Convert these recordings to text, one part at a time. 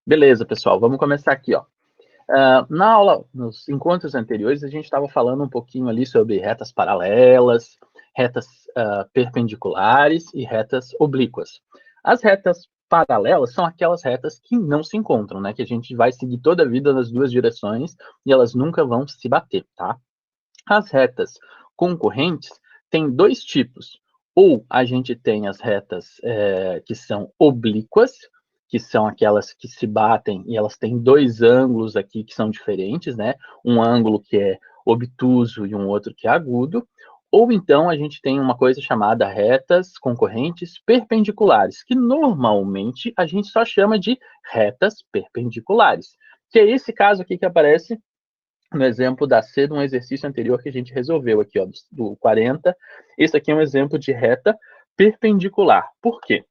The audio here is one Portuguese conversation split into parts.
Beleza, pessoal, vamos começar aqui, ó. Na aula, nos encontros anteriores, a gente estava falando um pouquinho ali sobre retas paralelas, retas perpendiculares e retas oblíquas. As retas paralelas são aquelas retas que não se encontram, né? Que a gente vai seguir toda a vida nas duas direções e elas nunca vão se bater, tá? As retas concorrentes têm dois tipos. Ou a gente tem as retas que são oblíquas, que são aquelas que se batem e elas têm dois ângulos aqui que são diferentes, né? Um ângulo que é obtuso e um outro que é agudo. Ou então a gente tem uma coisa chamada retas concorrentes perpendiculares, que normalmente a gente só chama de retas perpendiculares, que é esse caso aqui que aparece no exemplo da C de um exercício anterior que a gente resolveu aqui, ó, do 40. Esse aqui é um exemplo de reta perpendicular. Por quê?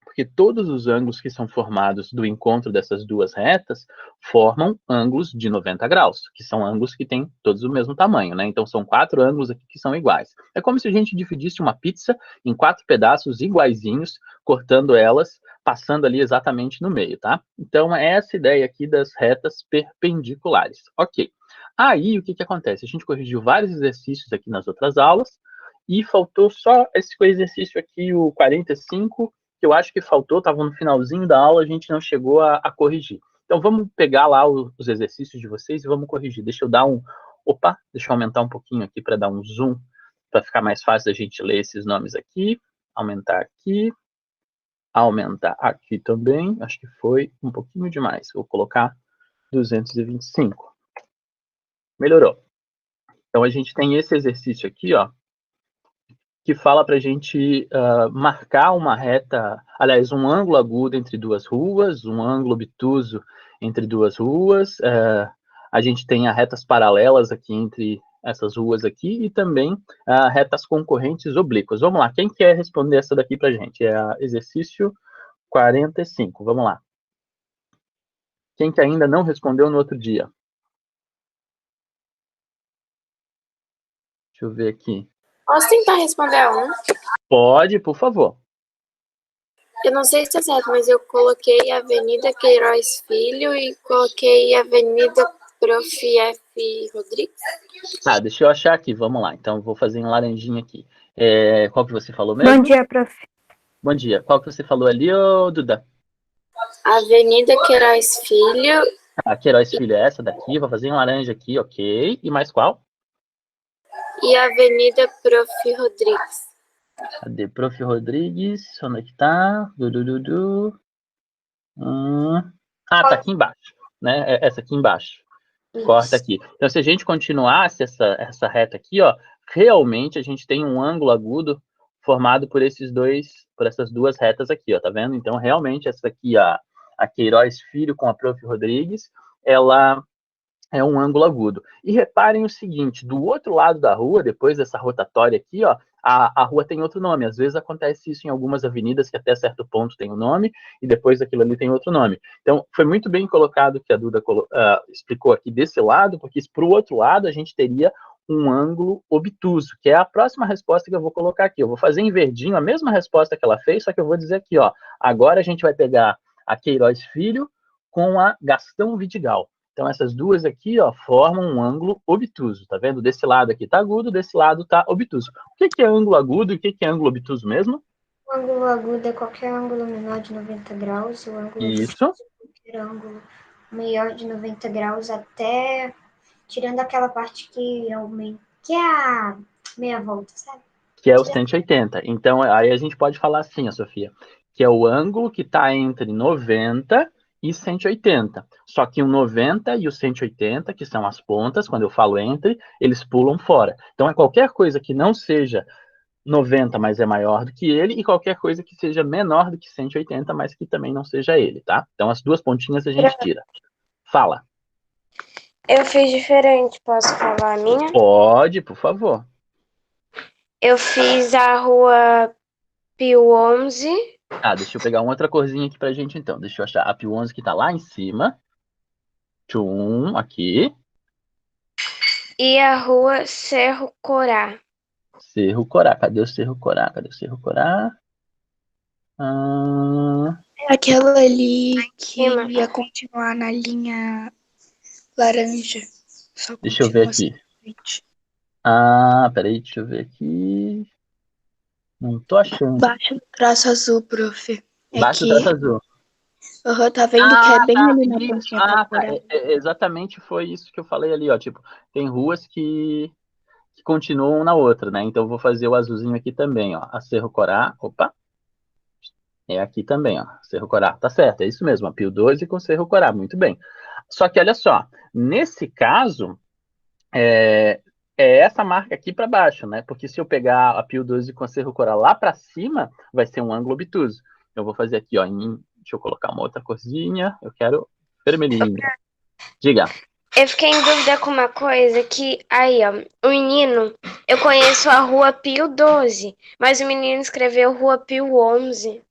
Porque todos os ângulos que são formados do encontro dessas duas retas formam ângulos de 90 graus, que são ângulos que têm todos o mesmo tamanho, né? Então, são 4 ângulos aqui que são iguais. É como se a gente dividisse uma pizza em 4 pedaços iguaizinhos, cortando elas, passando ali exatamente no meio, tá? Então, é essa ideia aqui das retas perpendiculares. Ok. Aí, o que acontece? A gente corrigiu vários exercícios aqui nas outras aulas, e faltou só esse exercício aqui, o 45, que eu acho que faltou, estava no finalzinho da aula, a gente não chegou a corrigir. Então, vamos pegar lá os exercícios de vocês e vamos corrigir. Deixa eu dar um... Opa, deixa eu aumentar um pouquinho aqui para dar um zoom, para ficar mais fácil a gente ler esses nomes aqui. Aumentar aqui também. Acho que foi um pouquinho demais. Vou colocar 225. Melhorou. Então, a gente tem esse exercício aqui, ó, que fala para a gente marcar uma reta, aliás, um ângulo agudo entre duas ruas, um ângulo obtuso entre duas ruas. A gente tem as retas paralelas aqui entre essas ruas aqui e também retas concorrentes oblíquas. Vamos lá, quem quer responder essa daqui para a gente? É exercício 45, vamos lá. Quem que ainda não respondeu no outro dia? Deixa eu ver aqui. Posso tentar responder um? Pode, por favor. Eu não sei se está certo, mas eu coloquei Avenida Queiroz Filho e coloquei Avenida Prof. F. Rodrigues. Tá, deixa eu achar aqui, vamos lá. Então, vou fazer em laranjinha aqui. Qual que você falou mesmo? Bom dia, prof. Bom dia. Qual que você falou ali, ô Duda? Avenida Queiroz Filho. A Queiroz Filho é essa daqui, vou fazer em laranja aqui, ok. E mais qual? E Avenida Prof. Rodrigues. Cadê? Prof. Rodrigues, onde é que tá? Tá aqui embaixo, né? Essa aqui embaixo. Corta aqui. Então, se a gente continuasse essa reta aqui, ó, realmente a gente tem um ângulo agudo formado por essas duas retas aqui, ó, tá vendo? Então, realmente, essa aqui, a Queiroz Filho com a Prof. Rodrigues, ela é um ângulo agudo. E reparem o seguinte, do outro lado da rua, depois dessa rotatória aqui, ó, a rua tem outro nome. Às vezes acontece isso em algumas avenidas que até certo ponto tem um nome e depois daquilo ali tem outro nome. Então, foi muito bem colocado que a Duda explicou aqui desse lado, porque para o outro lado a gente teria um ângulo obtuso, que é a próxima resposta que eu vou colocar aqui. Eu vou fazer em verdinho a mesma resposta que ela fez, só que eu vou dizer aqui, ó, agora a gente vai pegar a Queiroz Filho com a Gastão Vidigal. Então, essas duas aqui, ó, formam um ângulo obtuso, tá vendo? Desse lado aqui tá agudo, desse lado tá obtuso. O que é ângulo agudo e o que é ângulo obtuso mesmo? O ângulo agudo é qualquer ângulo menor de 90 graus, e o ângulo obtuso é qualquer ângulo maior de 90 graus, até tirando aquela parte que aumenta, que é a meia volta, sabe? Que é o 180. Então, aí a gente pode falar assim, ó, Sofia, que é o ângulo que está entre 90 e 180. Só que o 90 e o 180, que são as pontas, quando eu falo entre, eles pulam fora. Então, é qualquer coisa que não seja 90, mas é maior do que ele, e qualquer coisa que seja menor do que 180, mas que também não seja ele, tá? Então, as duas pontinhas a gente tira. Fala. Eu fiz diferente, posso falar a minha? Pode, por favor. Eu fiz a rua Pio 11. Deixa eu pegar uma outra corzinha aqui pra gente, então. Deixa eu achar a Pio 11 que tá lá em cima. Tchum, aqui. E a rua Cerro Corá. Cerro Corá. Cadê o Cerro Corá? Cadê o Cerro Corá? Aquela ali que ia continuar na linha laranja. Só Deixa eu ver aqui. Ah, peraí, deixa eu ver aqui. Não tô achando. Baixo do traço azul, prof. Baixo do traço azul. Tá vendo que é bem ali na Isso. pontinha pra Tá. Exatamente foi isso que eu falei ali, ó. Tipo, tem ruas que continuam na outra, né? Então eu vou fazer o azulzinho aqui também, ó. A Cerro Corá. Opa! É aqui também, ó. Cerro Corá. Tá certo, é isso mesmo. A Pio 12 com Cerro Corá. Muito bem. Só que olha só, nesse caso, é essa marca aqui para baixo, né? Porque se eu pegar a Pio 12 com a Cerro Corá lá para cima, vai ser um ângulo obtuso. Eu vou fazer aqui, ó. Deixa eu colocar uma outra corzinha. Eu quero vermelhinho. Diga. Eu fiquei em dúvida com uma coisa que, aí, ó, o menino, eu conheço a Rua Pio 12, mas o menino escreveu Rua Pio 11.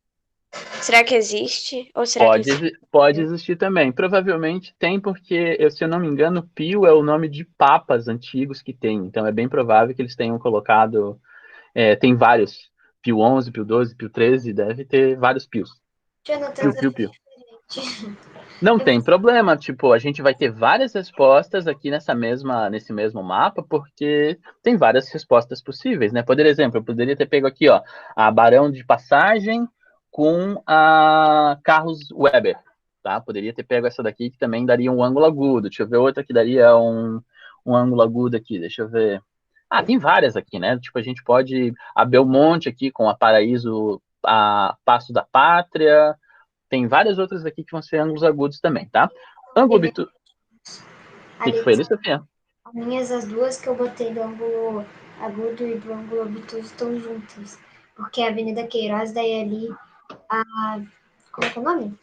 Será que existe? Ou será pode existir também. Provavelmente tem, porque, se eu não me engano, Pio é o nome de papas antigos que tem. Então é bem provável que eles tenham colocado. Tem vários. Pio 11, Pio 12, Pio 13, deve ter vários Pios. Pio. Não tem problema, tipo, a gente vai ter várias respostas aqui nesse mesmo mapa, porque tem várias respostas possíveis, né? Por exemplo, eu poderia ter pego aqui, ó, a Barão de Passagem com a Carlos Weber, tá? Poderia ter pego essa daqui, que também daria um ângulo agudo. Deixa eu ver outra que daria um ângulo agudo aqui, deixa eu ver. Tem várias aqui, né? Tipo, a gente pode... A Belmonte aqui com a Paraíso, a Passo da Pátria... Tem várias outras aqui que vão ser ângulos agudos também, tá? Ângulo obtuso. O que foi ali, Sofia? As minhas, as duas que eu botei do ângulo agudo e do ângulo obtuso estão juntas. Porque a Avenida Queiroz, daí ali, como é que é o nome?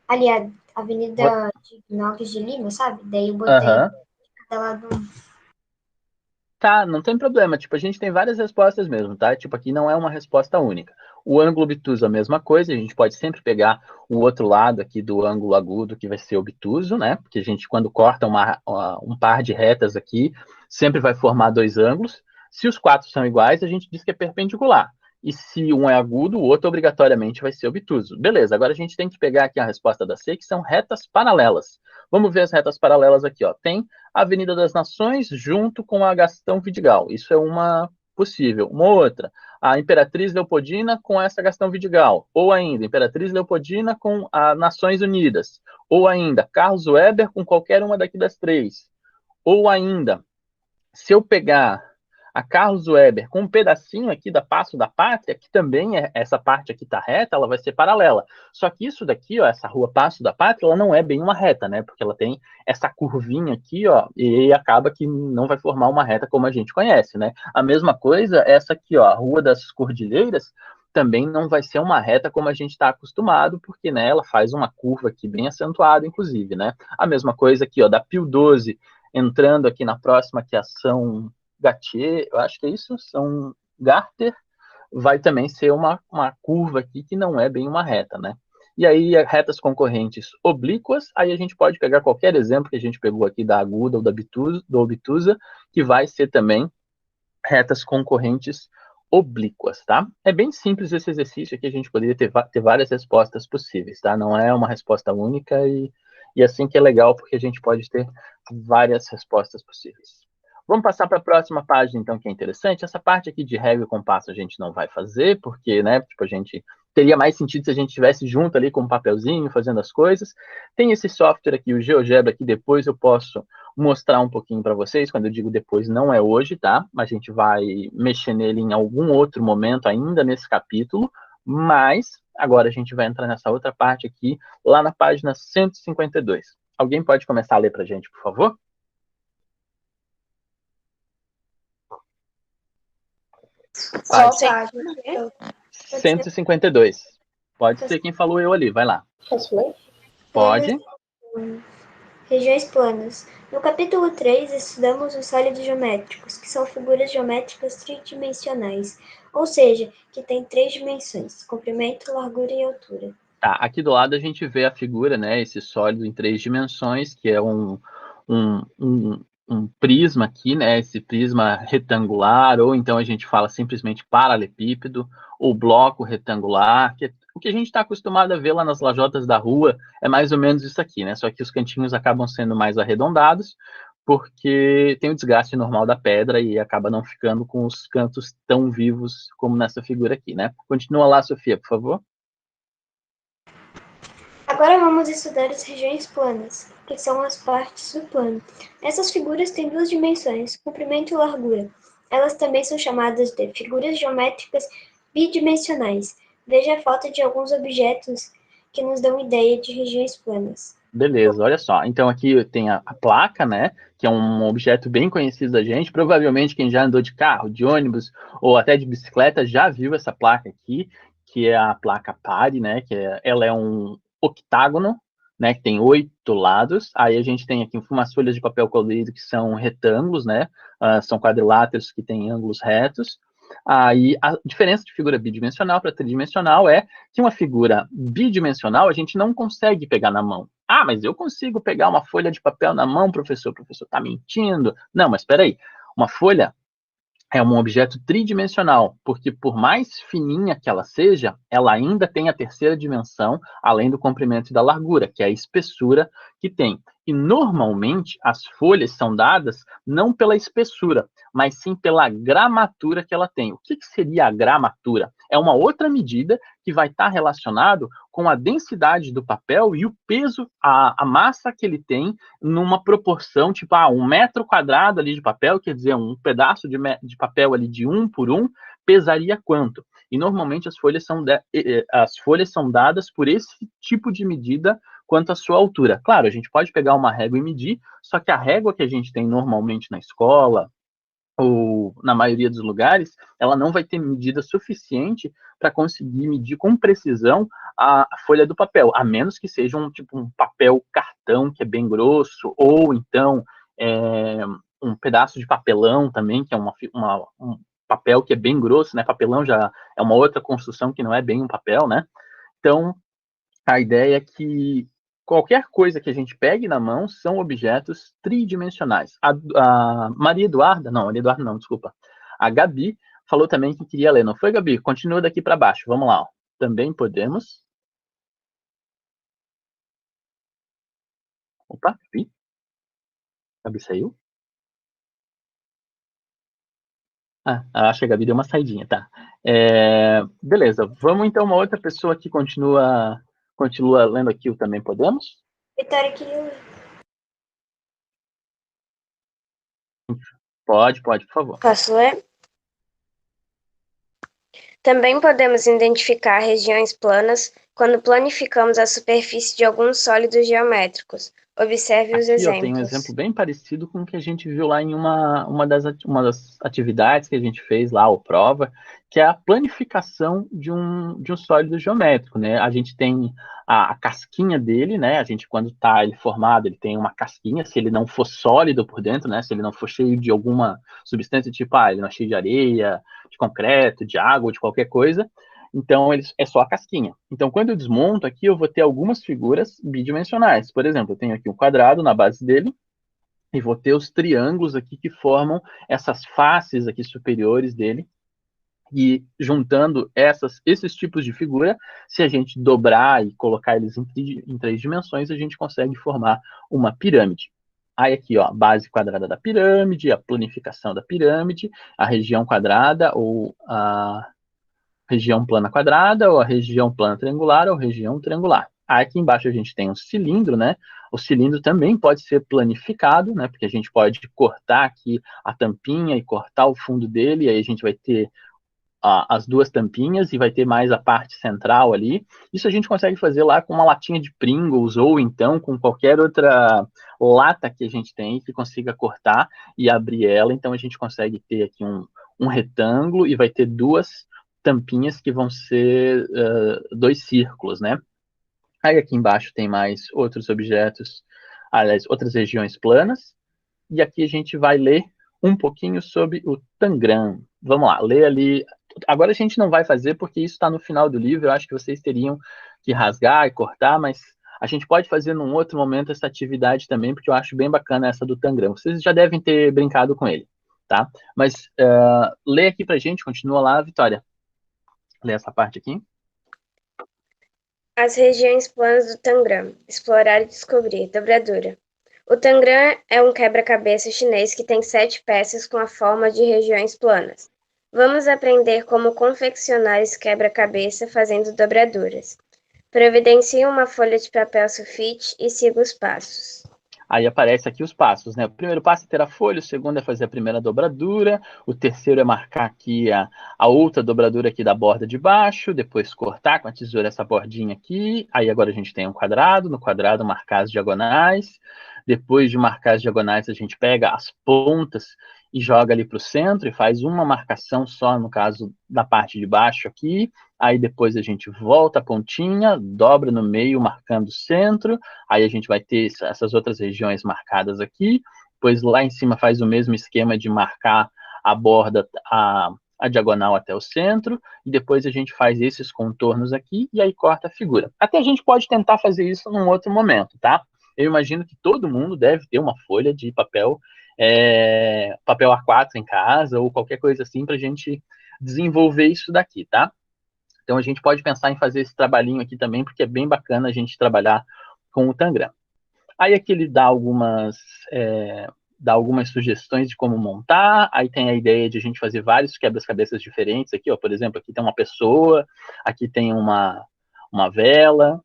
Ali, a Avenida de Nogues de Lima, sabe? Daí eu botei cada lado um. Tá, não tem problema. Tipo, a gente tem várias respostas mesmo, tá? Tipo, aqui não é uma resposta única. O ângulo obtuso é a mesma coisa, a gente pode sempre pegar o outro lado aqui do ângulo agudo, que vai ser obtuso, né? Porque a gente, quando corta um par de retas aqui, sempre vai formar dois ângulos. Se os quatro são iguais, a gente diz que é perpendicular. E se um é agudo, o outro obrigatoriamente vai ser obtuso. Beleza, agora a gente tem que pegar aqui a resposta da C, que são retas paralelas. Vamos ver as retas paralelas aqui, ó. Tem a Avenida das Nações junto com a Gastão Vidigal. Isso é uma possível. Uma outra, a Imperatriz Leopoldina com essa Gastão Vidigal. Ou ainda, Imperatriz Leopoldina com a Nações Unidas. Ou ainda, Carlos Weber com qualquer uma daqui das três. Ou ainda, se eu pegar a Carlos Weber com um pedacinho aqui da Passo da Pátria, que também essa parte aqui tá reta, ela vai ser paralela. Só que isso daqui, ó, essa rua Passo da Pátria, ela não é bem uma reta, né? Porque ela tem essa curvinha aqui, ó, e acaba que não vai formar uma reta como a gente conhece, né? A mesma coisa, essa aqui, ó, a Rua das Cordilheiras, também não vai ser uma reta como a gente está acostumado, porque, né, ela faz uma curva aqui bem acentuada, inclusive, né? A mesma coisa aqui, ó, da Pio 12, entrando aqui na próxima, que é a São Gatier, eu acho que é isso, São Garter, vai também ser uma curva aqui que não é bem uma reta, né? E aí, retas concorrentes oblíquas, aí a gente pode pegar qualquer exemplo que a gente pegou aqui da aguda ou da obtusa, que vai ser também retas concorrentes oblíquas, tá? É bem simples esse exercício aqui, a gente poderia ter várias respostas possíveis, tá? Não é uma resposta única e assim que é legal, porque a gente pode ter várias respostas possíveis. Vamos passar para a próxima página, então, que é interessante. Essa parte aqui de régua e compasso a gente não vai fazer, porque, né, tipo, a gente teria mais sentido se a gente estivesse junto ali com um papelzinho, fazendo as coisas. Tem esse software aqui, o GeoGebra, que depois eu posso mostrar um pouquinho para vocês. Quando eu digo depois, não é hoje, tá? A gente vai mexer nele em algum outro momento, ainda nesse capítulo, mas agora a gente vai entrar nessa outra parte aqui, lá na página 152. Alguém pode começar a ler para a gente, por favor? Qual página? 152. Pode ser quem falou eu ali, vai lá. Posso ler? Pode. Regiões planas. No capítulo 3, estudamos os sólidos geométricos, que são figuras geométricas tridimensionais, ou seja, que têm 3 dimensões, comprimento, largura e altura. Tá, aqui do lado a gente vê a figura, né, esse sólido em 3 dimensões, que é um prisma aqui, né, esse prisma retangular, ou então a gente fala simplesmente paralelepípedo, ou bloco retangular, que O que a gente está acostumado a ver lá nas lajotas da rua é mais ou menos isso aqui, né? Só que os cantinhos acabam sendo mais arredondados, porque tem o desgaste normal da pedra e acaba não ficando com os cantos tão vivos como nessa figura aqui, né? Continua lá, Sofia, por favor. Agora vamos estudar as regiões planas, que são as partes do plano. Essas figuras têm duas dimensões, comprimento e largura. Elas também são chamadas de figuras geométricas bidimensionais. Veja a foto de alguns objetos que nos dão ideia de regiões planas. Beleza, olha só. Então aqui tem a placa, né? Que é um objeto bem conhecido da gente. Provavelmente quem já andou de carro, de ônibus ou até de bicicleta já viu essa placa aqui, que é a placa pare, né? Ela é um octágono, né? Que tem 8 lados. Aí a gente tem aqui umas folhas de papel colorido que são retângulos, né? São quadriláteros que têm ângulos retos. Aí a diferença de figura bidimensional para tridimensional é que uma figura bidimensional a gente não consegue pegar na mão. Ah, mas eu consigo pegar uma folha de papel na mão, professor? O professor está mentindo. Não, mas espera aí. Uma folha é um objeto tridimensional, porque por mais fininha que ela seja, ela ainda tem a terceira dimensão, além do comprimento e da largura, que é a espessura que tem. E normalmente as folhas são dadas não pela espessura, mas sim pela gramatura que ela tem. O que seria a gramatura? É uma outra medida que vai estar relacionado com a densidade do papel e o peso, a massa que ele tem numa proporção, tipo, 1 metro quadrado ali de papel, quer dizer, um pedaço de papel ali de 1 por 1, pesaria quanto? E normalmente as folhas são dadas por esse tipo de medida quanto à sua altura. Claro, a gente pode pegar uma régua e medir, só que a régua que a gente tem normalmente na escola, ou na maioria dos lugares, ela não vai ter medida suficiente para conseguir medir com precisão a folha do papel, a menos que seja um papel cartão, que é bem grosso, ou então um pedaço de papelão também, que é um papel que é bem grosso, né? Papelão já é uma outra construção que não é bem um papel, né? Então, a ideia é que qualquer coisa que a gente pegue na mão são objetos tridimensionais. A Maria Eduarda não, desculpa. A Gabi falou também que queria ler, não foi, Gabi? Continua daqui para baixo, vamos lá. Ó. Também podemos. Opa, Gabi. Gabi saiu? Acho que a Gabi deu uma saidinha, tá. Beleza, vamos então uma outra pessoa que continua lendo aqui o Também Podemos? Vitória, queria ler. Pode, por favor. Posso ler? Também podemos identificar regiões planas quando planificamos a superfície de alguns sólidos geométricos. Observe os exemplos. Aqui tem um exemplo bem parecido com o que a gente viu lá em uma das atividades que a gente fez lá, ou prova, que é a planificação de um sólido geométrico, né? A gente tem a casquinha dele, né? A gente, quando está ele formado, ele tem uma casquinha, se ele não for sólido por dentro, né? Se ele não for cheio de alguma substância, tipo, ele não é cheio de areia, de concreto, de água, de qualquer coisa, então, é só a casquinha. Então, quando eu desmonto aqui, eu vou ter algumas figuras bidimensionais. Por exemplo, eu tenho aqui um quadrado na base dele, e vou ter os triângulos aqui que formam essas faces aqui superiores dele. E juntando esses tipos de figura, se a gente dobrar e colocar eles em 3 dimensões, a gente consegue formar uma pirâmide. Aí aqui, ó, a base quadrada da pirâmide, a planificação da pirâmide, a região quadrada ou a região plana quadrada, ou a região plana triangular, ou região triangular. Aqui embaixo a gente tem um cilindro, né? O cilindro também pode ser planificado, né? Porque a gente pode cortar aqui a tampinha e cortar o fundo dele, e aí a gente vai ter as duas tampinhas e vai ter mais a parte central ali. Isso a gente consegue fazer lá com uma latinha de Pringles, ou então com qualquer outra lata que a gente tem que consiga cortar e abrir ela. Então a gente consegue ter aqui um retângulo e vai ter duas tampinhas que vão ser 2 círculos, né? Aí aqui embaixo tem mais outros objetos, aliás, outras regiões planas, e aqui a gente vai ler um pouquinho sobre o Tangram. Vamos lá, ler ali. Agora a gente não vai fazer porque isso está no final do livro, eu acho que vocês teriam que rasgar e cortar, mas a gente pode fazer num outro momento essa atividade também, porque eu acho bem bacana essa do Tangram. Vocês já devem ter brincado com ele, tá? Mas lê aqui pra gente, continua lá, Vitória. Lê essa parte aqui. As regiões planas do Tangram. Explorar e descobrir. Dobradura. O Tangram é um quebra-cabeça chinês que tem 7 peças com a forma de regiões planas. Vamos aprender como confeccionar esse quebra-cabeça fazendo dobraduras. Providencie uma folha de papel sulfite e siga os passos. Aí aparece aqui os passos, né? O primeiro passo é ter a folha, o segundo é fazer a primeira dobradura, o terceiro é marcar aqui a outra dobradura aqui da borda de baixo, depois cortar com a tesoura essa bordinha aqui, aí agora a gente tem um quadrado, no quadrado marcar as diagonais, depois de marcar as diagonais a gente pega as pontas e joga ali para o centro e faz uma marcação só, no caso da parte de baixo aqui, aí depois a gente volta a pontinha, dobra no meio marcando o centro, aí a gente vai ter essas outras regiões marcadas aqui, depois lá em cima faz o mesmo esquema de marcar a borda, a diagonal até o centro, e depois a gente faz esses contornos aqui, e aí corta a figura. Até a gente pode tentar fazer isso num outro momento, tá? Eu imagino que todo mundo deve ter uma folha de papel, papel A4 em casa, ou qualquer coisa assim, para a gente desenvolver isso daqui, tá? Então a gente pode pensar em fazer esse trabalhinho aqui também, porque é bem bacana a gente trabalhar com o Tangram. Aí aqui ele dá algumas sugestões de como montar, aí tem a ideia de a gente fazer vários quebra-cabeças diferentes aqui, ó, por exemplo, aqui tem uma pessoa, aqui tem uma vela,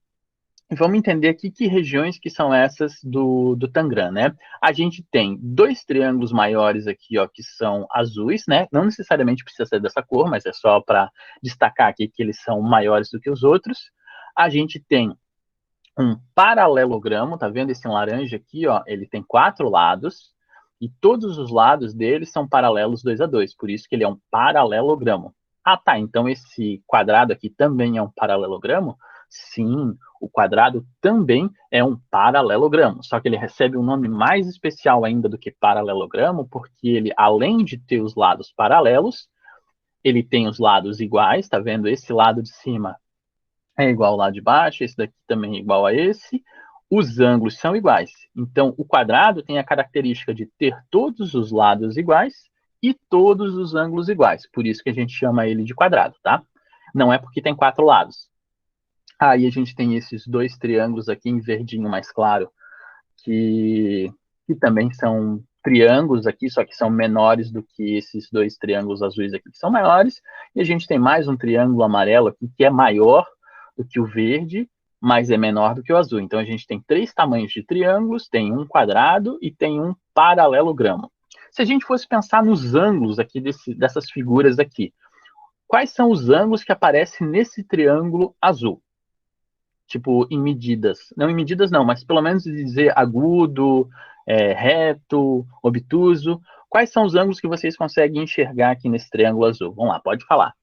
e vamos entender aqui que regiões que são essas do Tangram, né? A gente tem 2 triângulos maiores aqui, ó, que são azuis, né? Não necessariamente precisa ser dessa cor, mas é só para destacar aqui que eles são maiores do que os outros. A gente tem um paralelogramo, tá vendo esse laranja aqui, ó? Ele tem 4 lados, e todos os lados dele são paralelos 2 a 2, por isso que ele é um paralelogramo. Ah, tá, então esse quadrado aqui também é um paralelogramo? Sim, o quadrado também é um paralelogramo, só que ele recebe um nome mais especial ainda do que paralelogramo, porque ele, além de ter os lados paralelos, ele tem os lados iguais, tá vendo? Esse lado de cima é igual ao lado de baixo, esse daqui também é igual a esse, os ângulos são iguais. Então, o quadrado tem a característica de ter todos os lados iguais e todos os ângulos iguais, por isso que a gente chama ele de quadrado, tá? Não é porque tem 4 lados. Aí a gente tem esses 2 triângulos aqui em verdinho mais claro, que também são triângulos aqui, só que são menores do que esses 2 triângulos azuis aqui, que são maiores. E a gente tem mais um triângulo amarelo aqui, que é maior do que o verde, mas é menor do que o azul. Então, a gente tem 3 tamanhos de triângulos, tem um quadrado e tem um paralelogramo. Se a gente fosse pensar nos ângulos aqui dessas figuras aqui, quais são os ângulos que aparecem nesse triângulo azul? Tipo, em medidas. Não em medidas não, mas pelo menos dizer agudo, reto, obtuso. Quais são os ângulos que vocês conseguem enxergar aqui nesse triângulo azul? Vamos lá, pode falar.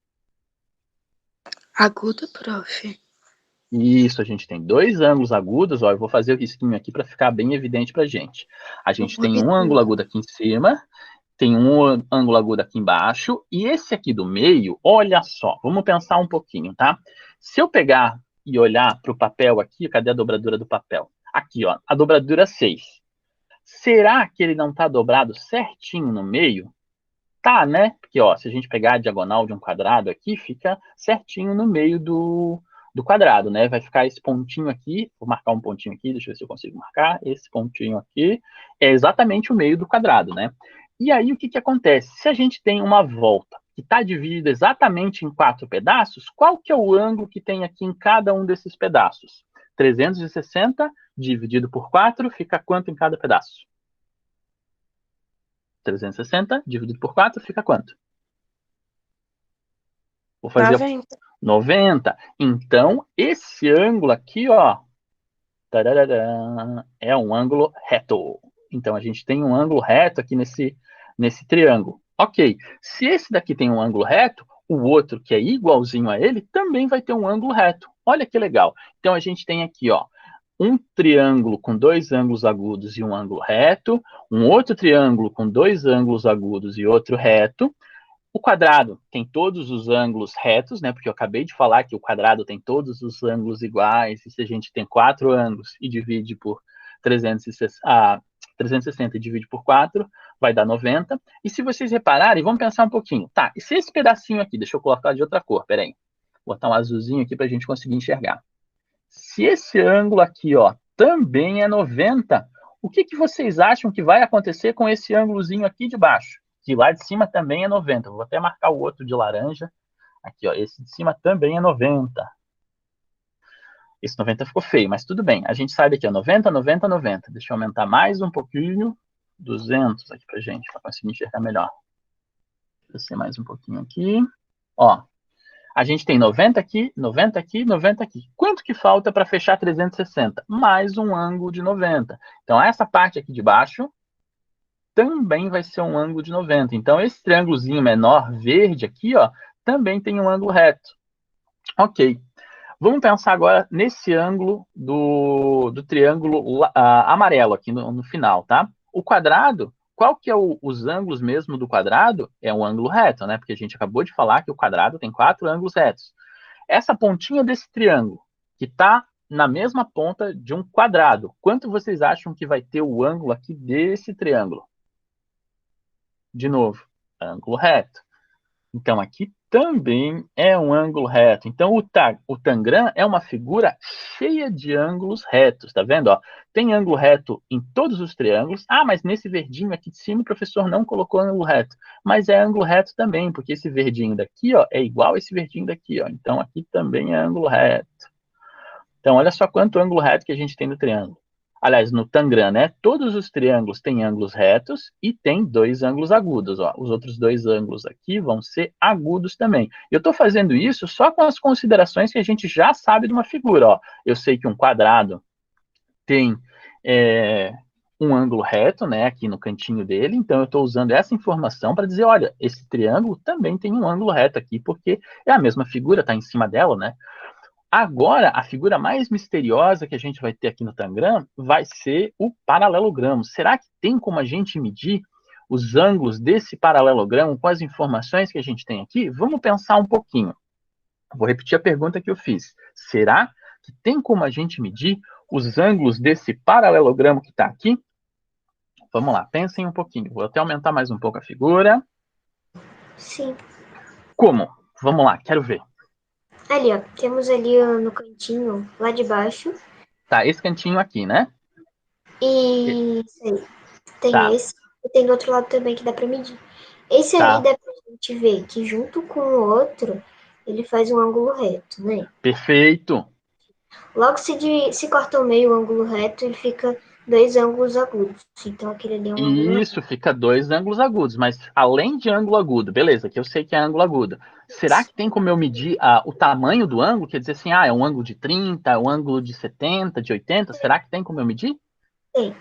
Agudo, prof. Isso, a gente tem 2 ângulos agudos. Ó, eu vou fazer o risquinho aqui para ficar bem evidente para a gente. A gente tem um ângulo agudo aqui em cima, tem um ângulo agudo aqui embaixo, e esse aqui do meio, olha só, vamos pensar um pouquinho, tá? Se eu pegar e olhar para o papel aqui, cadê a dobradura do papel? Aqui, ó, a dobradura 6. Será que ele não está dobrado certinho no meio? Tá, né? Porque, ó, se a gente pegar a diagonal de um quadrado aqui, fica certinho no meio do quadrado, né? Vai ficar esse pontinho aqui, vou marcar um pontinho aqui, deixa eu ver se eu consigo marcar, esse pontinho aqui é exatamente o meio do quadrado, né? E aí, o que que acontece? Se a gente tem uma volta que está dividida exatamente em 4 pedaços, qual que é o ângulo que tem aqui em cada um desses pedaços? 360 dividido por 4 fica quanto em cada pedaço? 360 dividido por 4 fica quanto? Vou fazer 90. Então, esse ângulo aqui, ó, é um ângulo reto. Então, a gente tem um ângulo reto aqui nesse triângulo. Ok, se esse daqui tem um ângulo reto, o outro que é igualzinho a ele também vai ter um ângulo reto. Olha que legal. Então, a gente tem aqui, ó, um triângulo com 2 ângulos agudos e um ângulo reto, um outro triângulo com 2 ângulos agudos e outro reto. O quadrado tem todos os ângulos retos, né? Porque eu acabei de falar que o quadrado tem todos os ângulos iguais, e se a gente tem 4 ângulos e divide por 360 e divide por 4, vai dar 90. E se vocês repararem, vamos pensar um pouquinho. Tá, e se esse pedacinho aqui, deixa eu colocar de outra cor, peraí. Vou botar um azulzinho aqui para a gente conseguir enxergar. Se esse ângulo aqui, ó, também é 90, o que vocês acham que vai acontecer com esse ângulozinho aqui de baixo? Que lá de cima também é 90. Vou até marcar o outro de laranja. Aqui, ó, esse de cima também é 90. Esse 90 ficou feio, mas tudo bem. A gente sabe aqui, ó, 90, 90, 90. Deixa eu aumentar mais um pouquinho. 200 aqui pra gente, para conseguir enxergar melhor. Descer mais um pouquinho aqui. Ó, a gente tem 90 aqui, 90 aqui, 90 aqui. Quanto que falta para fechar 360? Mais um ângulo de 90. Então, essa parte aqui de baixo também vai ser um ângulo de 90. Então, esse triângulozinho menor, verde aqui, ó, também tem um ângulo reto. Ok. Vamos pensar agora nesse ângulo do triângulo amarelo aqui no final, tá? O quadrado, qual que é os ângulos mesmo do quadrado? É um ângulo reto, né? Porque a gente acabou de falar que o quadrado tem 4 ângulos retos. Essa pontinha desse triângulo, que está na mesma ponta de um quadrado, quanto vocês acham que vai ter o ângulo aqui desse triângulo? De novo, ângulo reto. Então, aqui também é um ângulo reto. Então, o tangram é uma figura cheia de ângulos retos, tá vendo? Ó, tem ângulo reto em todos os triângulos. Ah, mas nesse verdinho aqui de cima o professor não colocou ângulo reto. Mas é ângulo reto também, porque esse verdinho daqui, ó, é igual a esse verdinho daqui, ó. Então, aqui também é ângulo reto. Então, olha só quanto ângulo reto que a gente tem no triângulo. Aliás, no tangram, né? Todos os triângulos têm ângulos retos e tem 2 ângulos agudos. Ó. Os outros 2 ângulos aqui vão ser agudos também. Eu estou fazendo isso só com as considerações que a gente já sabe de uma figura. Ó. Eu sei que um quadrado tem um ângulo reto, né? Aqui no cantinho dele. Então, eu estou usando essa informação para dizer, olha, esse triângulo também tem um ângulo reto aqui, porque é a mesma figura, está em cima dela, né? Agora, a figura mais misteriosa que a gente vai ter aqui no tangram vai ser o paralelogramo. Será que tem como a gente medir os ângulos desse paralelogramo com as informações que a gente tem aqui? Vamos pensar um pouquinho. Vou repetir a pergunta que eu fiz. Será que tem como a gente medir os ângulos desse paralelogramo que está aqui? Vamos lá, pensem um pouquinho. Vou até aumentar mais um pouco a figura. Sim. Como? Vamos lá, quero ver. Ali, ó. Temos ali no cantinho, lá de baixo. Tá, esse cantinho aqui, né? Isso aí. Tem tá. esse. E tem do outro lado também que dá pra medir. Esse tá. ali dá pra gente ver que junto com o outro, ele faz um ângulo reto, né? Perfeito. Logo se corta o meio o ângulo reto, ele fica 2 ângulos agudos. Então aquele ali é um ângulo Isso, fica 2 ângulos agudos, mas além de ângulo agudo, beleza, que eu sei que é ângulo agudo. Será que tem como eu medir o tamanho do ângulo? Quer dizer assim, é um ângulo de 30, é um ângulo de 70, de 80? Será que tem como eu medir? Tem.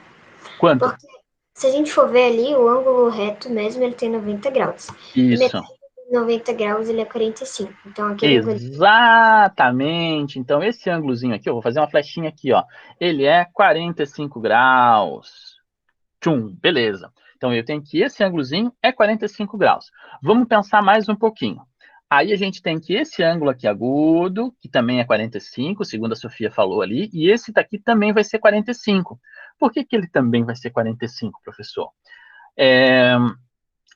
Quanto? Porque se a gente for ver ali, o ângulo reto mesmo, ele tem 90 graus. Isso. Metade de 90 graus, ele é 45. Então, aquele ângulo... Exatamente. Então, esse ângulozinho aqui, eu vou fazer uma flechinha aqui, ó. Ele é 45 graus. Tchum, beleza. Então, eu tenho que esse ângulozinho é 45 graus. Vamos pensar mais um pouquinho. Aí, a gente tem que esse ângulo aqui agudo, que também é 45, segundo a Sofia falou ali, e esse daqui também vai ser 45. Por que ele também vai ser 45, professor?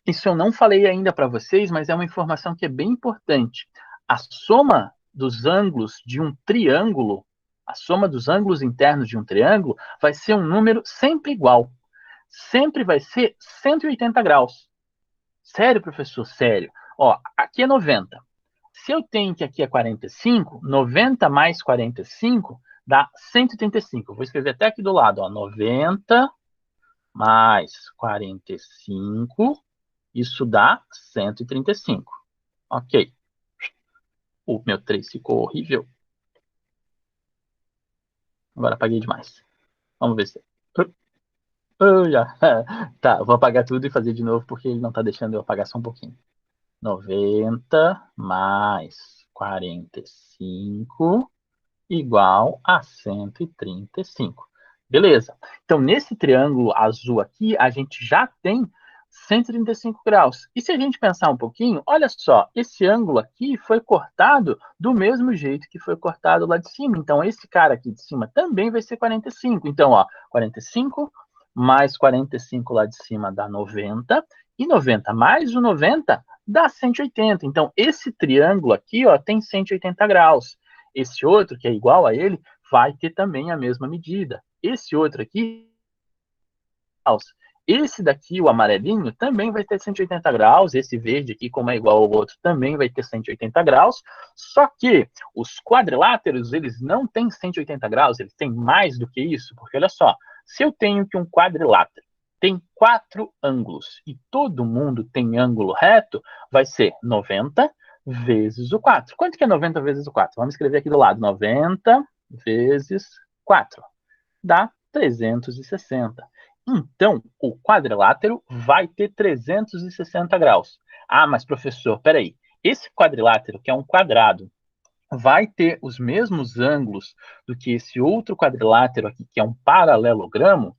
Isso eu não falei ainda para vocês, mas é uma informação que é bem importante. A soma dos ângulos de um triângulo, a soma dos ângulos internos de um triângulo, vai ser um número sempre igual. Sempre vai ser 180 graus. Sério, professor? Sério. Ó, aqui é 90. Se eu tenho que aqui é 45, 90 mais 45 dá 135. Vou escrever até aqui do lado, ó, 90 mais 45, isso dá 135. Ok. O meu 3 ficou horrível. Agora apaguei demais. Vamos ver se... Tá, vou apagar tudo e fazer de novo, porque ele não está deixando eu apagar só um pouquinho. 90 mais 45 igual a 135. Beleza. Então, nesse triângulo azul aqui, a gente já tem 135 graus. E se a gente pensar um pouquinho, olha só, esse ângulo aqui foi cortado do mesmo jeito que foi cortado lá de cima. Então, esse cara aqui de cima também vai ser 45. Então, ó, 45 mais 45 lá de cima dá 90. E 90 mais o 90 dá 180. Então, esse triângulo aqui, ó, tem 180 graus. Esse outro, que é igual a ele, vai ter também a mesma medida. Esse outro aqui, esse daqui, o amarelinho, também vai ter 180 graus. Esse verde aqui, como é igual ao outro, também vai ter 180 graus. Só que os quadriláteros, eles não têm 180 graus, eles têm mais do que isso. Porque, olha só, se eu tenho que um quadrilátero tem 4 ângulos e todo mundo tem ângulo reto, vai ser 90 vezes o 4. Quanto que é 90 vezes o 4? Vamos escrever aqui do lado. 90 vezes 4. Dá 360. Então, o quadrilátero vai ter 360 graus. Ah, mas professor, peraí. Esse quadrilátero, que é um quadrado, vai ter os mesmos ângulos do que esse outro quadrilátero aqui, que é um paralelogramo?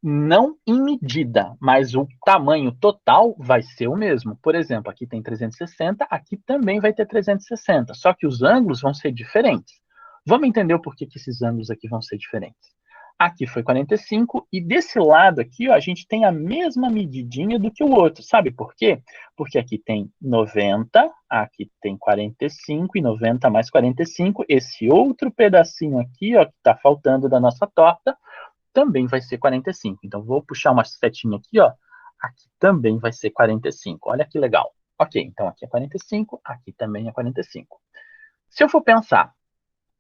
Não em medida, mas o tamanho total vai ser o mesmo. Por exemplo, aqui tem 360, aqui também vai ter 360, só que os ângulos vão ser diferentes. Vamos entender o porquê que esses ângulos aqui vão ser diferentes. Aqui foi 45, e desse lado aqui, ó, a gente tem a mesma medidinha do que o outro. Sabe por quê? Porque aqui tem 90, aqui tem 45, e 90 mais 45. Esse outro pedacinho aqui, ó, que está faltando da nossa torta, também vai ser 45. Então, vou puxar uma setinha aqui, ó. Aqui também vai ser 45. Olha que legal. Ok, então aqui é 45, aqui também é 45. Se eu for pensar,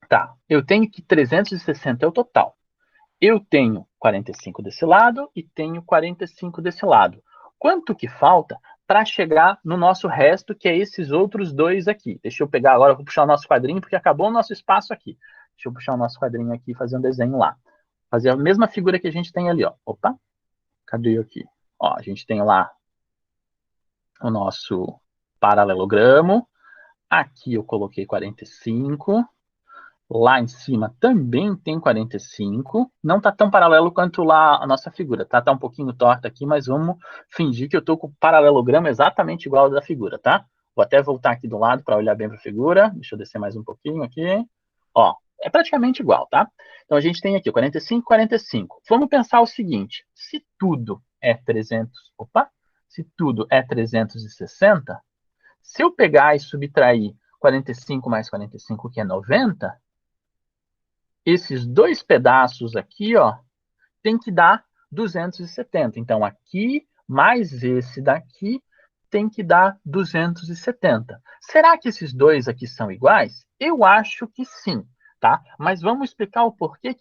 tá, eu tenho que 360 é o total. Eu tenho 45 desse lado e tenho 45 desse lado. Quanto que falta para chegar no nosso resto, que é esses outros dois aqui? Deixa eu pegar agora, eu vou puxar o nosso quadrinho, porque acabou o nosso espaço aqui. Deixa eu puxar o nosso quadrinho aqui e fazer um desenho lá. Fazer a mesma figura que a gente tem ali, ó. Opa, cadê eu aqui? Ó, a gente tem lá o nosso paralelogramo. Aqui eu coloquei 45. Lá em cima também tem 45. Não está tão paralelo quanto lá a nossa figura, tá? Tá um pouquinho torta aqui, mas vamos fingir que eu estou com o paralelogramo exatamente igual ao da figura, tá? Vou até voltar aqui do lado para olhar bem para a figura. Deixa eu descer mais um pouquinho aqui. Ó, é praticamente igual, tá? Então, a gente tem aqui 45, 45. Vamos pensar o seguinte. Se tudo é 360, se eu pegar e subtrair 45 mais 45, que é 90, esses dois pedaços aqui, ó, tem que dar 270. Então, aqui mais esse daqui tem que dar 270. Será que esses dois aqui são iguais? Eu acho que sim, tá? Mas vamos explicar o porquê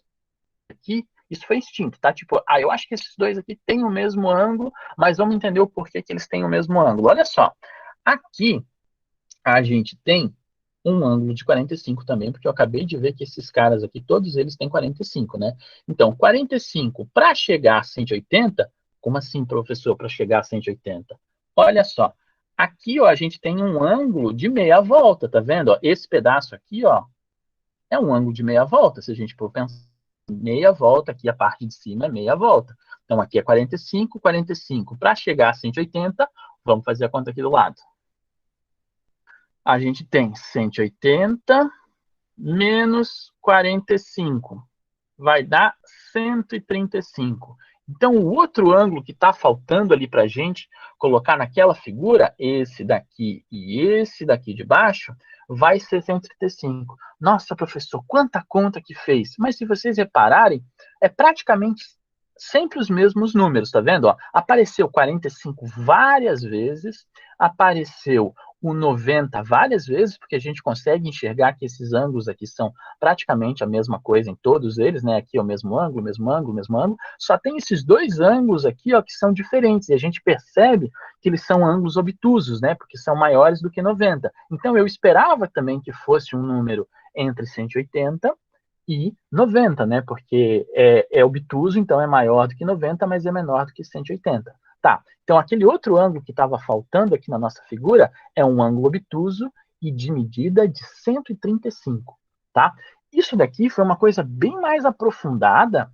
aqui isso foi extinto, tá? Tipo, eu acho que esses dois aqui têm o mesmo ângulo, mas vamos entender o porquê que eles têm o mesmo ângulo. Olha só, aqui a gente tem um ângulo de 45 também, porque eu acabei de ver que esses caras aqui, todos eles têm 45, né? Então, 45 para chegar a 180, como assim, professor, para chegar a 180? Olha só, aqui, ó, a gente tem um ângulo de meia volta, tá vendo? Ó, esse pedaço aqui, ó, é um ângulo de meia volta, se a gente for pensar meia volta, aqui a parte de cima é meia volta. Então, aqui é 45, 45. Para chegar a 180, vamos fazer a conta aqui do lado. A gente tem 180 menos 45. Vai dar 135. Então, o outro ângulo que está faltando ali para a gente colocar naquela figura, esse daqui e esse daqui de baixo, vai ser 135. Nossa, professor, quanta conta que fez. Mas se vocês repararem, é praticamente sempre os mesmos números, tá vendo? Ó, apareceu 45 várias vezes, apareceu o 90 várias vezes, porque a gente consegue enxergar que esses ângulos aqui são praticamente a mesma coisa em todos eles, né? Aqui é o mesmo ângulo, mesmo ângulo, mesmo ângulo. Só tem esses dois ângulos aqui, ó, que são diferentes, e a gente percebe que eles são ângulos obtusos, né? Porque são maiores do que 90. Então, eu esperava também que fosse um número entre 180 e 90, né? Porque é obtuso, então é maior do que 90, mas é menor do que 180. Tá, então aquele outro ângulo que estava faltando aqui na nossa figura é um ângulo obtuso e de medida de 135, tá? Isso daqui foi uma coisa bem mais aprofundada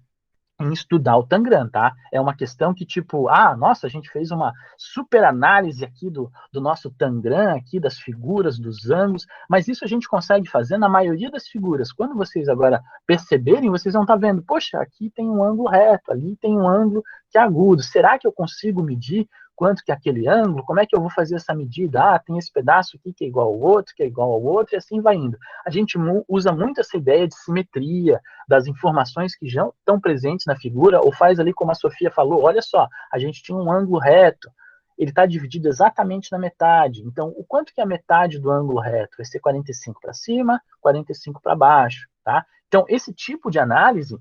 em estudar o Tangram, tá? É uma questão que, tipo, nossa, a gente fez uma super análise aqui do nosso Tangram, aqui das figuras, dos ângulos, mas isso a gente consegue fazer na maioria das figuras. Quando vocês agora perceberem, vocês vão estar vendo, poxa, aqui tem um ângulo reto, ali tem um ângulo que é agudo. Será que eu consigo medir quanto que é aquele ângulo, como é que eu vou fazer essa medida? Tem esse pedaço aqui que é igual ao outro, que é igual ao outro, e assim vai indo. A gente usa muito essa ideia de simetria, das informações que já estão presentes na figura, ou faz ali como a Sofia falou, olha só, a gente tinha um ângulo reto, ele está dividido exatamente na metade. Então, o quanto que é a metade do ângulo reto? Vai ser 45 para cima, 45 para baixo, tá? Então, esse tipo de análise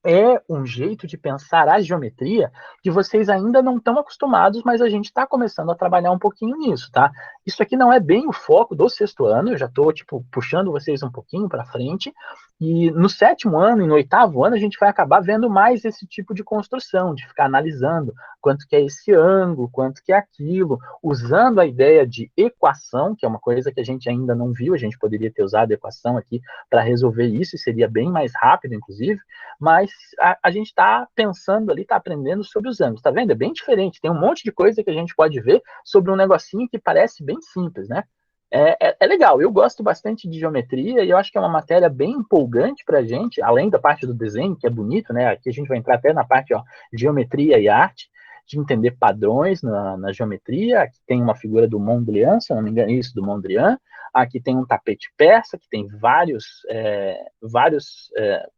é um jeito de pensar a geometria que vocês ainda não estão acostumados, mas a gente está começando a trabalhar um pouquinho nisso, tá? Isso aqui não é bem o foco do sexto ano, eu já estou puxando vocês um pouquinho para frente, e no sétimo ano e no oitavo ano a gente vai acabar vendo mais esse tipo de construção, de ficar analisando quanto que é esse ângulo, quanto que é aquilo, usando a ideia de equação, que é uma coisa que a gente ainda não viu, a gente poderia ter usado a equação aqui para resolver isso, e seria bem mais rápido, inclusive, mas a gente está pensando ali, está aprendendo sobre os ângulos, tá vendo? É bem diferente, tem um monte de coisa que a gente pode ver sobre um negocinho que parece bem simples, né? É legal, eu gosto bastante de geometria e eu acho que é uma matéria bem empolgante para a gente, além da parte do desenho, que é bonito, né? Aqui a gente vai entrar até na parte, ó, geometria e arte, de entender padrões na geometria. Aqui tem uma figura do Mondrian, se eu não me engano, isso, do Mondrian. Aqui tem um tapete persa, que tem vários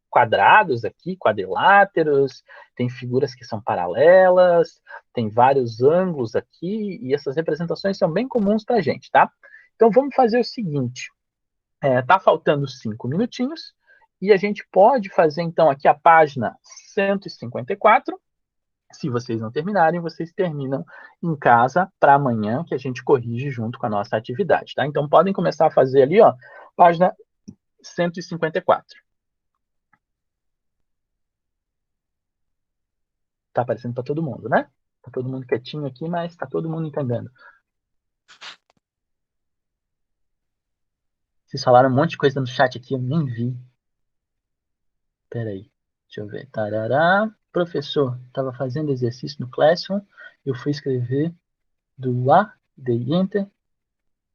quadrados aqui, quadriláteros, tem figuras que são paralelas, tem vários ângulos aqui, e essas representações são bem comuns para a gente, tá? Então vamos fazer o seguinte, tá faltando 5 minutinhos, e a gente pode fazer então aqui a página 154, se vocês não terminarem, vocês terminam em casa para amanhã, que a gente corrige junto com a nossa atividade, tá? Então podem começar a fazer ali, ó, página 154. Tá aparecendo para todo mundo, né? Tá todo mundo quietinho aqui, mas tá todo mundo entendendo. Vocês falaram um monte de coisa no chat aqui, eu nem vi. Peraí, deixa eu ver. Tarará. Professor, estava fazendo exercício no Classroom, eu fui escrever do A, de Enter,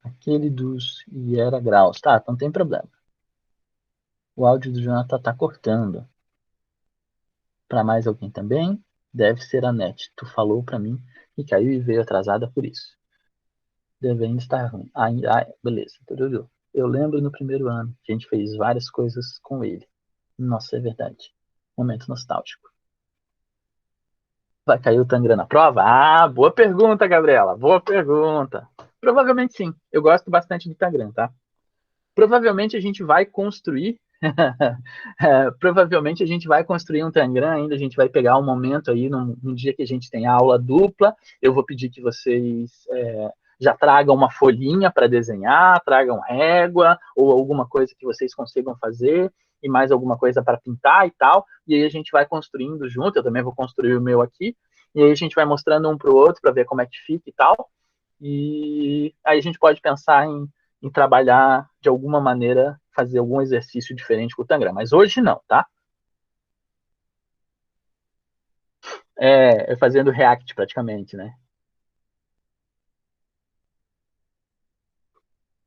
aquele dos e era graus. Tá, não tem problema. O áudio do Jonathan tá cortando. Para mais alguém também? Deve ser a net. Tu falou para mim que caiu e veio atrasada por isso. Devendo estar ruim. Beleza. Eu lembro no primeiro ano que a gente fez várias coisas com ele. Nossa, é verdade. Momento nostálgico. Vai cair o Tangram na prova? Ah, boa pergunta, Gabriela. Boa pergunta. Provavelmente sim. Eu gosto bastante do Tangram, tá? Provavelmente a gente vai construir. Provavelmente a gente vai construir um Tangram ainda. A gente vai pegar um momento aí, num dia que a gente tem aula dupla. Eu vou pedir que vocês já tragam uma folhinha para desenhar, tragam régua ou alguma coisa que vocês consigam fazer e mais alguma coisa para pintar e tal. E aí a gente vai construindo junto. Eu também vou construir o meu aqui. E aí a gente vai mostrando um para o outro para ver como é que fica e tal. E aí a gente pode pensar em trabalhar de alguma maneira, fazer algum exercício diferente com o Tangram. Mas hoje não, tá? Fazendo React praticamente, né?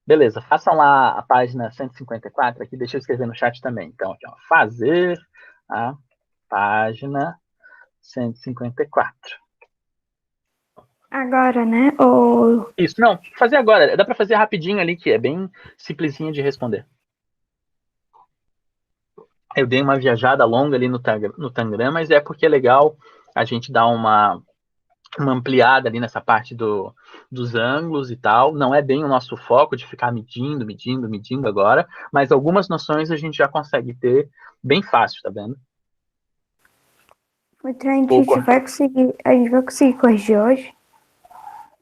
Beleza, façam lá a página 154 aqui, deixa eu escrever no chat também. Então, aqui, ó, fazer a página 154. Agora, né? Ou... Isso, não, fazer agora. Dá para fazer rapidinho ali, que é bem simplesinho de responder. Eu dei uma viajada longa ali no Tangram, mas é porque é legal a gente dar uma ampliada ali nessa parte dos ângulos e tal. Não é bem o nosso foco de ficar medindo agora, mas algumas noções a gente já consegue ter bem fácil, tá vendo? Então a gente vai conseguir corrigir hoje?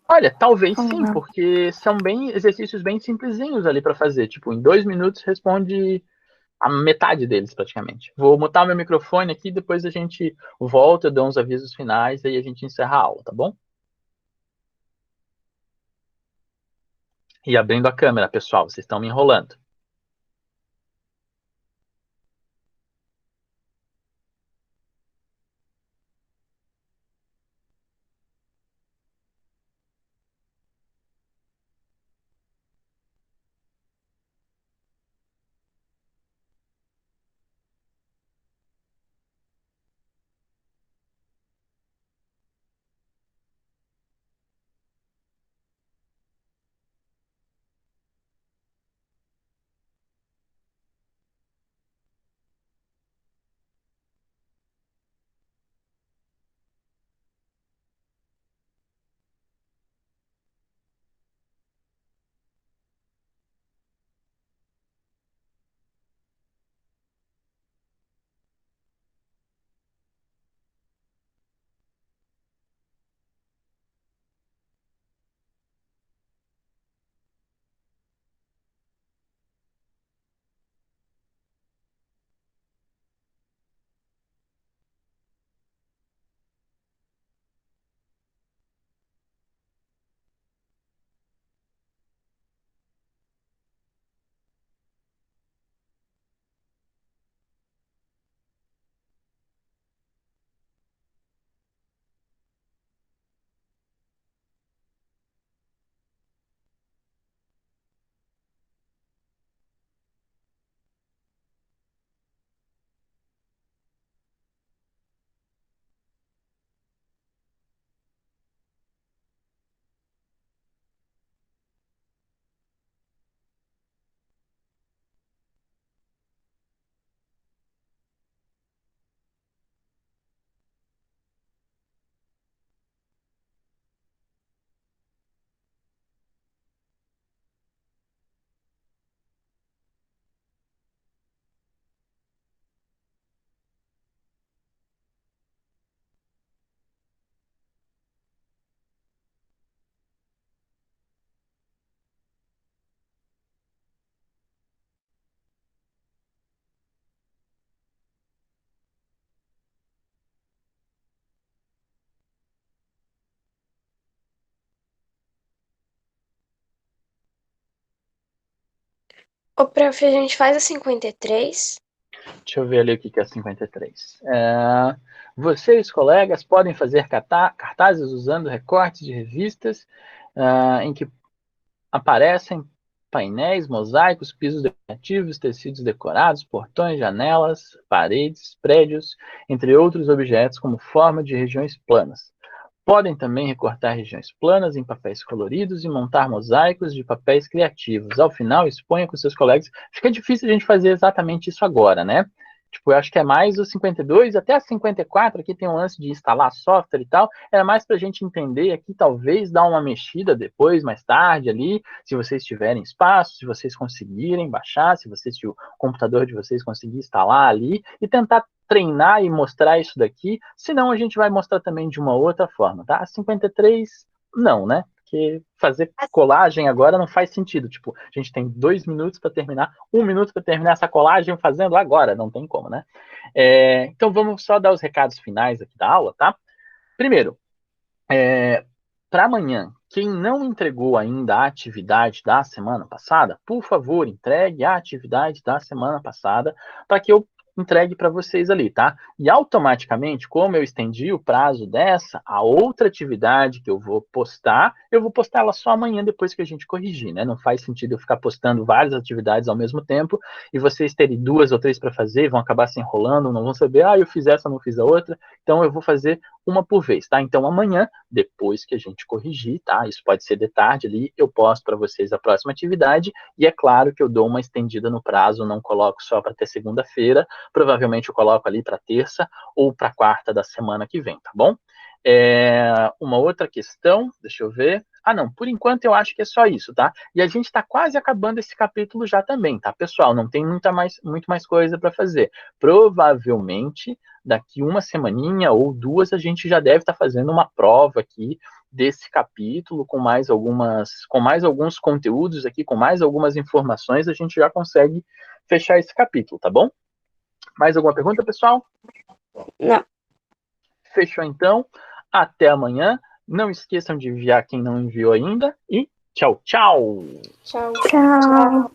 Olha, talvez sim, porque são exercícios bem simplesinhos ali para fazer. Tipo, em 2 minutos responde a metade deles, praticamente. Vou mutar meu microfone aqui, depois a gente volta, eu dou uns avisos finais, aí a gente encerra a aula, tá bom? E abrindo a câmera, pessoal, vocês estão me enrolando. Ô, prof, a gente faz a 53? Deixa eu ver ali o que é 53. Vocês, colegas, podem fazer cartazes usando recortes de revistas em que aparecem painéis, mosaicos, pisos decorativos, tecidos decorados, portões, janelas, paredes, prédios, entre outros objetos como forma de regiões planas. Podem também recortar regiões planas em papéis coloridos e montar mosaicos de papéis criativos. Ao final, exponha com seus colegas. Fica difícil a gente fazer exatamente isso agora, né? Tipo, eu acho que é mais o 52, até a 54, aqui tem um lance de instalar software e tal, era mais para a gente entender aqui, talvez dar uma mexida depois, mais tarde ali, se vocês tiverem espaço, se vocês conseguirem baixar, se o computador de vocês conseguir instalar ali, e tentar treinar e mostrar isso daqui, senão a gente vai mostrar também de uma outra forma, tá? A 53, não, né? Porque fazer colagem agora não faz sentido. Tipo, a gente tem 2 minutos para terminar, 1 minuto para terminar essa colagem fazendo agora, não tem como, né? Então vamos só dar os recados finais aqui da aula, tá? Primeiro, para amanhã, quem não entregou ainda a atividade da semana passada, por favor, entregue a atividade da semana passada para que eu entregue para vocês ali, tá? E automaticamente, como eu estendi o prazo dessa, a outra atividade que eu vou postar ela só amanhã depois que a gente corrigir, né? Não faz sentido eu ficar postando várias atividades ao mesmo tempo e vocês terem 2 ou 3 para fazer, vão acabar se enrolando, não vão saber, eu fiz essa, não fiz a outra. Então eu vou fazer uma por vez, tá? Então amanhã, depois que a gente corrigir, tá? Isso pode ser de tarde ali, eu posto para vocês a próxima atividade e é claro que eu dou uma estendida no prazo, não coloco só para até segunda-feira, provavelmente eu coloco ali para terça ou para quarta da semana que vem, tá bom? Uma outra questão, deixa eu ver. Não, por enquanto eu acho que é só isso, tá? E a gente está quase acabando esse capítulo já também, tá, pessoal? Não tem muito mais coisa para fazer. Provavelmente, daqui uma semaninha ou 2, a gente já deve estar fazendo uma prova aqui desse capítulo, com mais alguns conteúdos aqui, com mais algumas informações, a gente já consegue fechar esse capítulo, tá bom? Mais alguma pergunta, pessoal? Não. Fechou, então. Até amanhã. Não esqueçam de enviar quem não enviou ainda. E tchau, tchau! Tchau. Tchau.